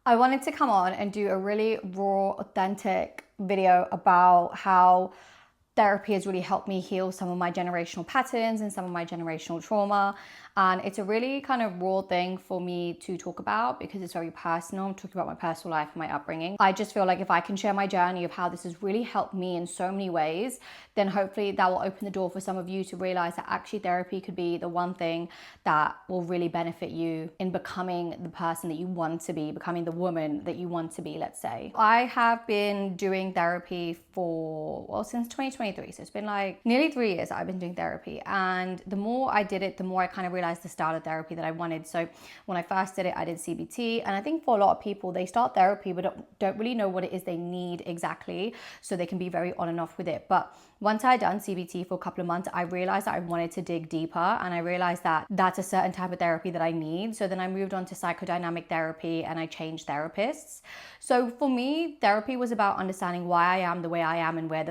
I wanted to come on and do a really raw, authentic video about how therapy has really helped me heal some of my generational patterns and some of my generational trauma. And it's a really kind of raw thing for me to talk about because it's very personal. I'm talking about my personal life and my upbringing. I just feel like if I can share my journey of how this has really helped me in so many ways, then hopefully that will open the door for some of you to realize that actually therapy could be the one thing that will really benefit you in becoming the person that you want to be, becoming the woman that you want to be, let's say. I have been doing therapy since 2023. So it's been like nearly 3 years that I've been doing therapy. And the more I did it, the more I kind of realized the style of therapy that I wanted. So when I first did it, I did CBT. And I think for a lot of people, they start therapy but don't really know what it is they need exactly. So they can be very on and off with it. But once I had done CBT for a couple of months, I realized that I wanted to dig deeper, and I realized that that's a certain type of therapy that I need. So then I moved on to psychodynamic therapy and I changed therapists. So for me, therapy was about understanding why I am the way I am and where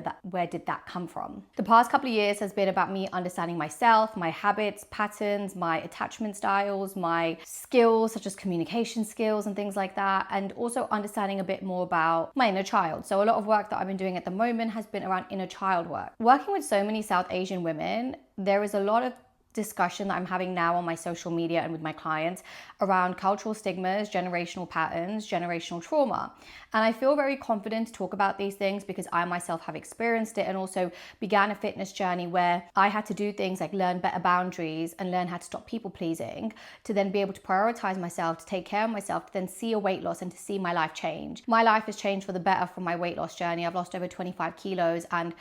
did that come from. The past couple of years has been about me understanding myself, my habits, patterns, my attachment styles, my skills such as communication skills and things like that, and also understanding a bit more about my inner child. So a lot of work that I've been doing at the moment has been around inner child work. Working with so many South Asian women, there is a lot of discussion that I'm having now on my social media and with my clients around cultural stigmas, generational patterns, generational trauma. And I feel very confident to talk about these things because I myself have experienced it and also began a fitness journey where I had to do things like learn better boundaries and learn how to stop people pleasing, to then be able to prioritize myself, to take care of myself, to then see a weight loss and to see my life change. My life has changed for the better from my weight loss journey. I've lost over 25 kilos and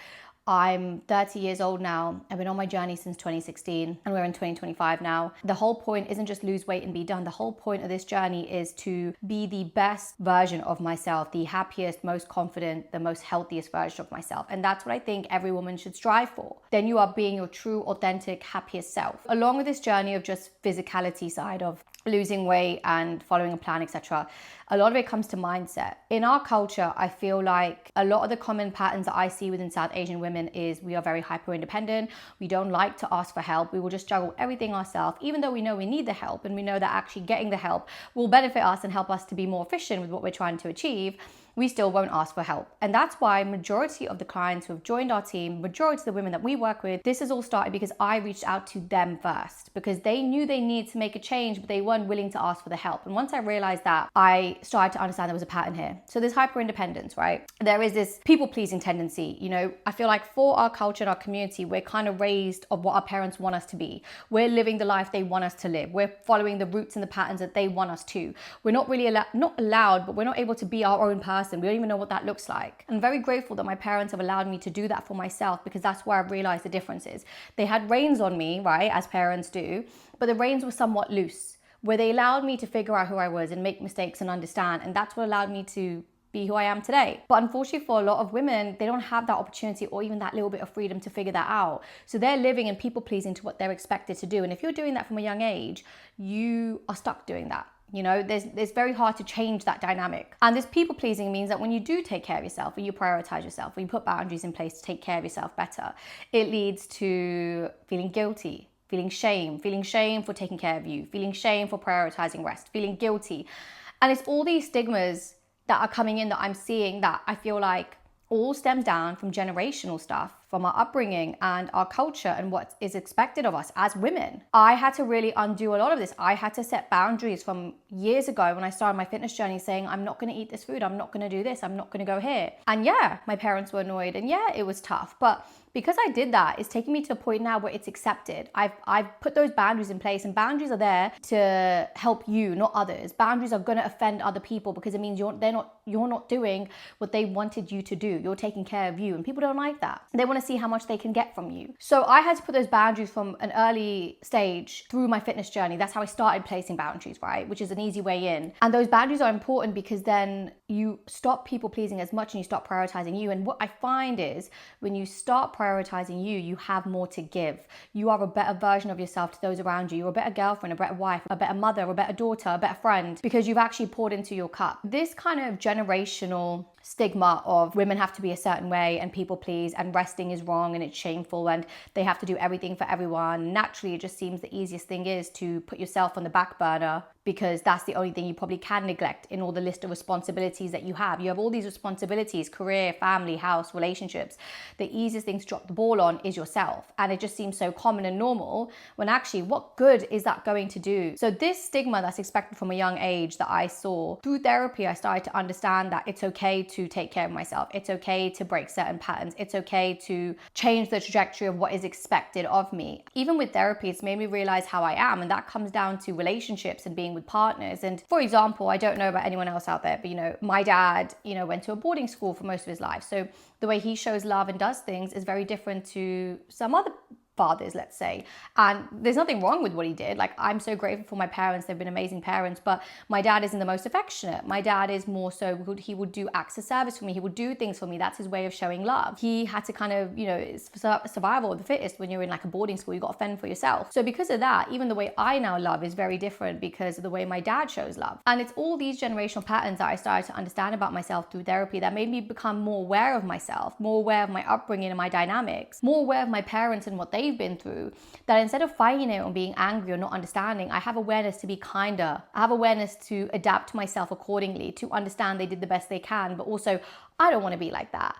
I'm 30 years old now. I've been on my journey since 2016 and we're in 2025 now. The whole point isn't just lose weight and be done. The whole point of this journey is to be the best version of myself, the happiest, most confident, the most healthiest version of myself. And that's what I think every woman should strive for. Then you are being your true, authentic, happiest self. Along with this journey of just physicality side of losing weight and following a plan, etc., a lot of it comes to mindset. In our culture, I feel like a lot of the common patterns that I see within South Asian women is we are very hyper independent. We don't like to ask for help. We will just juggle everything ourselves, even though we know we need the help and we know that actually getting the help will benefit us and help us to be more efficient with what we're trying to achieve. We still won't ask for help. And that's why majority of the clients who have joined our team, majority of the women that we work with, this has all started because I reached out to them first because they knew they needed to make a change, but they weren't willing to ask for the help. And once I realized that, I started to understand there was a pattern here. So there's hyper independence, right? There is this people pleasing tendency. You know, I feel like for our culture and our community, we're kind of raised of what our parents want us to be. We're living the life they want us to live. We're following the roots and the patterns that they want us to. We're not really not allowed, but we're not able to be our own person. We don't even know what that looks like. I'm very grateful that my parents have allowed me to do that for myself because that's where I've realized the differences. They had reins on me, right, as parents do, but the reins were somewhat loose, where they allowed me to figure out who I was and make mistakes and understand. And that's what allowed me to be who I am today. But unfortunately for a lot of women, they don't have that opportunity or even that little bit of freedom to figure that out. So they're living and people pleasing to what they're expected to do. And if you're doing that from a young age, you are stuck doing that. You know, there's very hard to change that dynamic. And this people pleasing means that when you do take care of yourself, when you prioritize yourself, when you put boundaries in place to take care of yourself better, it leads to feeling guilty, feeling shame for taking care of you, feeling shame for prioritizing rest, feeling guilty. And it's all these stigmas that are coming in that I'm seeing that I feel like all stems down from generational stuff, from our upbringing and our culture and what is expected of us as women. I had to really undo a lot of this. I had to set boundaries from years ago when I started my fitness journey saying, I'm not going to eat this food. I'm not going to do this. I'm not going to go here. And yeah, my parents were annoyed and yeah, it was tough. But because I did that, it's taking me to a point now where it's accepted. I've put those boundaries in place, and boundaries are there to help you, not others. Boundaries are going to offend other people because it means you're not doing what they wanted you to do. You're taking care of you, and people don't like that. They want to see how much they can get from you. So I had to put those boundaries from an early stage through my fitness journey. That's how I started placing boundaries, right? Which is an easy way in. And those boundaries are important because then you stop people pleasing as much and you stop prioritizing you. And what I find is when you start prioritizing you, you have more to give. You are a better version of yourself to those around you. You're a better girlfriend, a better wife, a better mother, a better daughter, a better friend, because you've actually poured into your cup. This kind of generational stigma of women have to be a certain way and people please and resting is wrong and it's shameful and they have to do everything for everyone. Naturally, it just seems the easiest thing is to put yourself on the back burner because that's the only thing you probably can neglect in all the list of responsibilities that you have. You have all these responsibilities, career, family, house, relationships. The easiest thing to drop the ball on is yourself. And it just seems so common and normal when actually what good is that going to do? So this stigma that's expected from a young age that I saw through therapy, I started to understand that it's okay to take care of myself. It's okay to break certain patterns. It's okay to change the trajectory of what is expected of me. Even with therapy, it's made me realize how I am. And that comes down to relationships and being with partners. And for example, I don't know about anyone else out there, but my dad, went to a boarding school for most of his life. So the way he shows love and does things is very different to some other fathers, let's say. And there's nothing wrong with what he did. Like, I'm so grateful for my parents. They've been amazing parents, but my dad isn't the most affectionate. My dad is more so, he would do acts of service for me. He would do things for me. That's his way of showing love. He had to kind of, it's survival of the fittest. When you're in like a boarding school, you got to fend for yourself. So because of that, even the way I now love is very different because of the way my dad shows love. And it's all these generational patterns that I started to understand about myself through therapy that made me become more aware of myself, more aware of my upbringing and my dynamics, more aware of my parents and what they've been through, that instead of fighting it or being angry or not understanding, I have awareness to be kinder. I have awareness to adapt myself accordingly, to understand they did the best they can, but also I don't want to be like that.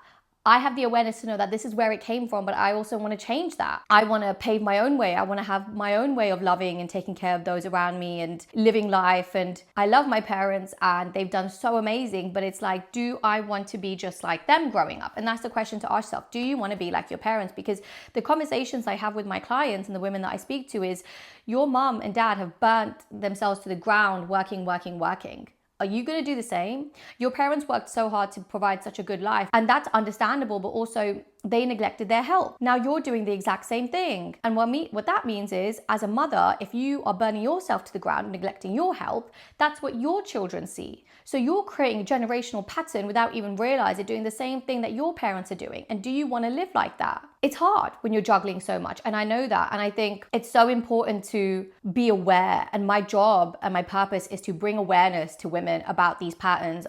I have the awareness to know that this is where it came from, but I also want to change that. I want to pave my own way. I want to have my own way of loving and taking care of those around me and living life. And I love my parents and they've done so amazing, but it's like, do I want to be just like them growing up? And that's the question to ask yourself. Do you want to be like your parents? Because the conversations I have with my clients and the women that I speak to is, your mom and dad have burnt themselves to the ground working. Are you going to do the same? Your parents worked so hard to provide such a good life, and that's understandable, but also they neglected their health. Now you're doing the exact same thing. And what that means is, as a mother, if you are burning yourself to the ground and neglecting your health, that's what your children see. So you're creating a generational pattern without even realizing, doing the same thing that your parents are doing. And do you want to live like that? It's hard when you're juggling so much. And I know that. And I think it's so important to be aware. And my job and my purpose is to bring awareness to women about these patterns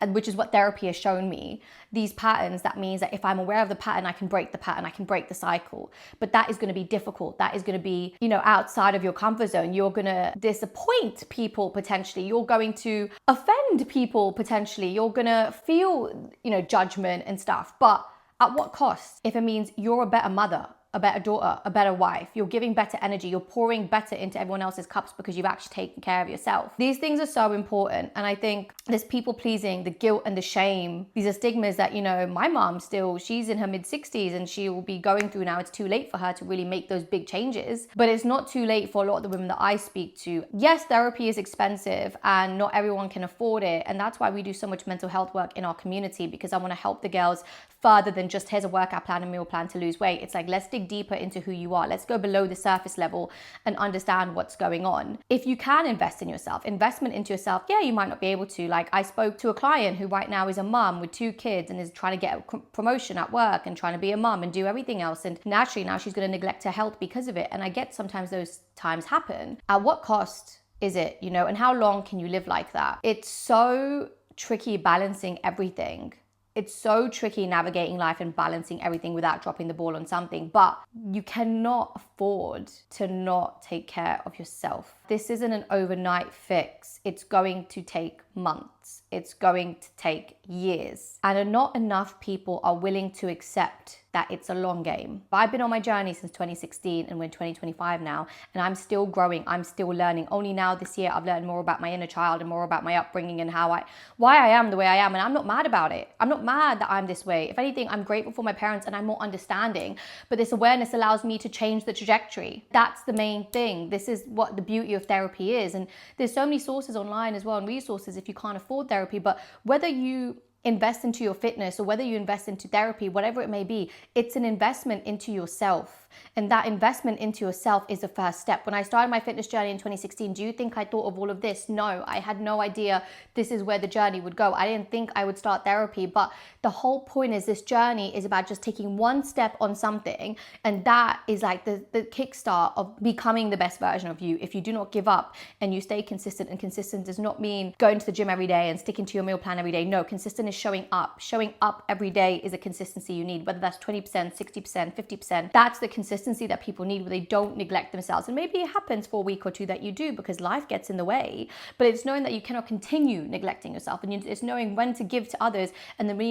which is what therapy has shown me. These patterns, that means that if I'm aware of the pattern, I can break the pattern, I can break the cycle. But that is going to be difficult. That is going to be, outside of your comfort zone. You're going to disappoint people potentially. You're going to offend people potentially. You're going to feel, judgment and stuff. But at what cost? If it means you're a better mother, a better daughter, a better wife, you're giving better energy, you're pouring better into everyone else's cups because you've actually taken care of yourself. These things are so important. And I think this people pleasing, the guilt and the shame, these are stigmas that, my mom still, she's in her mid 60s and she will be going through now. It's too late for her to really make those big changes, but it's not too late for a lot of the women that I speak to. Yes, therapy is expensive and not everyone can afford it. And that's why we do so much mental health work in our community, because I want to help the girls further than just here's a workout plan and meal plan to lose weight. It's like, let's dig deeper into who you are. Let's go below the surface level and understand what's going on. If you can invest in yourself, investment into yourself, yeah, you might not be able to. Like, I spoke to a client who right now is a mum with 2 kids and is trying to get a promotion at work and trying to be a mum and do everything else. And naturally now she's going to neglect her health because of it. And I get sometimes those times happen. At what cost is it, and how long can you live like that? It's so tricky balancing everything. It's so tricky navigating life and balancing everything without dropping the ball on something, but you cannot afford to not take care of yourself. This isn't an overnight fix. It's going to take months. It's going to take years. And not enough people are willing to accept that it's a long game. I've been on my journey since 2016 and we're in 2025 now, and I'm still growing. I'm still learning. Only now this year I've learned more about my inner child and more about my upbringing and why I am the way I am. And I'm not mad about it. I'm not mad that I'm this way. If anything, I'm grateful for my parents and I'm more understanding. But this awareness allows me to change the trajectory. That's the main thing. This is what the beauty of therapy is. And there's so many sources online as well and resources if you can't afford therapy. But whether you invest into your fitness or whether you invest into therapy, whatever it may be, it's an investment into yourself. And that investment into yourself is the first step. When I started my fitness journey in 2016, do you think I thought of all of this? No, I had no idea this is where the journey would go. I didn't think I would start therapy, but the whole point is this journey is about just taking one step on something. And that is like the kickstart of becoming the best version of you. If you do not give up and you stay consistent, and consistent does not mean going to the gym every day and sticking to your meal plan every day. No, consistent is showing up. Showing up every day is a consistency you need, whether that's 20%, 60%, 50%. That's the consistency consistency that people need where they don't neglect themselves. And maybe it happens for a week or two that you do because life gets in the way, but it's knowing that you cannot continue neglecting yourself, and it's knowing when to give to others and then when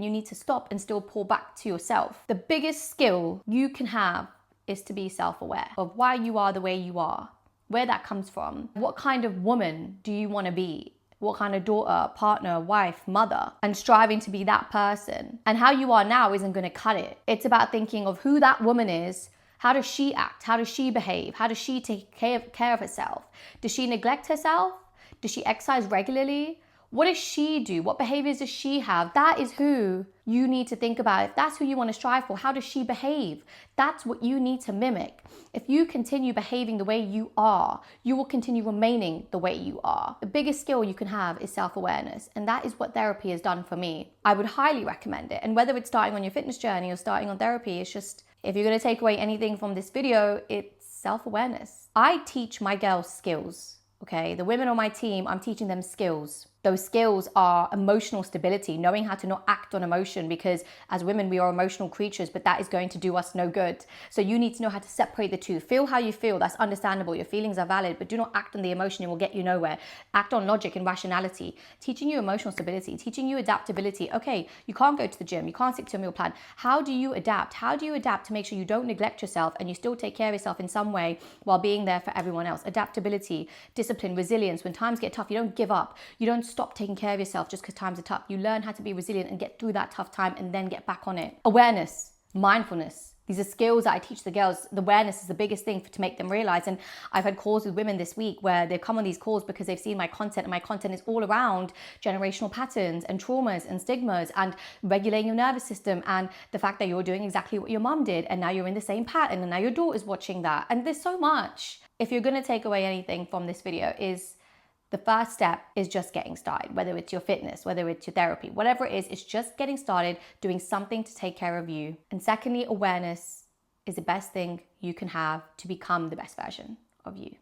you need to stop and still pour back to yourself. The biggest skill you can have is to be self-aware of why you are the way you are, where that comes from. What kind of woman do you want to be? What kind of daughter, partner, wife, mother, and striving to be that person. And how you are now isn't going to cut it. It's about thinking of who that woman is. How does she act? How does she behave? How does she take care of herself? Does she neglect herself? Does she exercise regularly? What does she do? What behaviors does she have? That is who you need to think about. If that's who you want to strive for, how does she behave? That's what you need to mimic. If you continue behaving the way you are, you will continue remaining the way you are. The biggest skill you can have is self-awareness, and that is what therapy has done for me. I would highly recommend it. And whether it's starting on your fitness journey or starting on therapy, it's just, if you're going to take away anything from this video, it's self-awareness. I teach my girls skills, okay? The women on my team, I'm teaching them skills. Those skills are emotional stability, knowing how to not act on emotion, because as women, we are emotional creatures, but that is going to do us no good. So you need to know how to separate the two. Feel how you feel. That's understandable. Your feelings are valid, but do not act on the emotion. It will get you nowhere. Act on logic and rationality. Teaching you emotional stability, teaching you adaptability. Okay, you can't go to the gym. You can't stick to a meal plan. How do you adapt? How do you adapt to make sure you don't neglect yourself and you still take care of yourself in some way while being there for everyone else? Adaptability, discipline, resilience. When times get tough, you don't give up. You don't stop taking care of yourself just because times are tough. You learn how to be resilient and get through that tough time and then get back on it. Awareness, mindfulness. These are skills that I teach the girls. The awareness is the biggest thing to make them realize. And I've had calls with women this week where they've come on these calls because they've seen my content, and my content is all around generational patterns and traumas and stigmas and regulating your nervous system, and the fact that you're doing exactly what your mom did and now you're in the same pattern and now your daughter's watching that. And there's so much. If you're going to take away anything from this video, is the first step is just getting started, whether it's your fitness, whether it's your therapy, whatever it is, it's just getting started, doing something to take care of you. And secondly, awareness is the best thing you can have to become the best version of you.